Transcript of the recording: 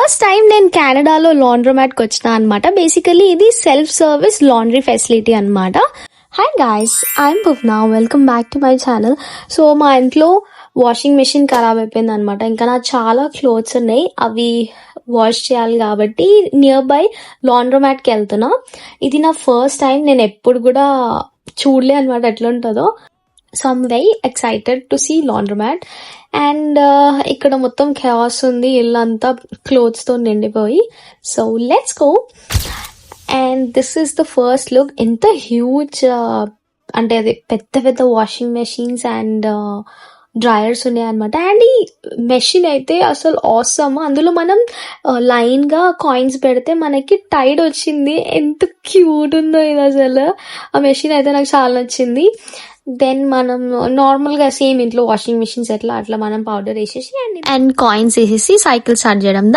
First time నేను కెనడాలో లాండ్రోమాట్కి వచ్చిన అనమాట. బేసికలీ ఇది సెల్ఫ్ సర్వీస్ లాండ్రీ ఫెసిలిటీ అనమాట. Hi guys, I'm Bhuvana, welcome back to my channel. So మా ఇంట్లో వాషింగ్ మెషిన్ ఖరాబ్ అయిపోయింది అనమాట. ఇంకా నాకు చాలా క్లోత్స్ ఉన్నాయి, అవి వాష్ చేయాలి కాబట్టి నియర్ బై లాండ్రోమాట్కి వెళ్తున్నా. ఇది నా ఫస్ట్ టైం, నేను ఎప్పుడు కూడా చూడలే అనమాట ఎట్లా ఉంటుందో. So I'm very excited to see laundromat. And ఇక్కడ మొత్తం chaos ఉంది, ఇల్లు అంతా క్లోత్స్తో నిండిపోయి. So let's go. And this is the first look. ఎంత హ్యూజ్ అంటే అది పెద్ద పెద్ద వాషింగ్ మెషిన్స్ అండ్ డ్రయర్స్ ఉన్నాయి అనమాట. అండ్ ఈ మెషిన్ అయితే అసలు ఆసమ్. అందులో మనం లైన్గా కాయిన్స్ పెడితే మనకి టైడ్ వచ్చింది. ఎంత క్యూట్ ఉందో ఇది అసలు. ఆ మెషిన్ అయితే నాకు చాలా నచ్చింది. దెన్ మనం నార్మల్గా సేమ్ ఇంట్లో వాషింగ్ మెషిన్స్ ఎట్లా అట్లా మనం పౌడర్ వేసేసి అండ్ కాయిన్స్ వేసేసి సైకిల్ స్టార్ట్ చేయడం.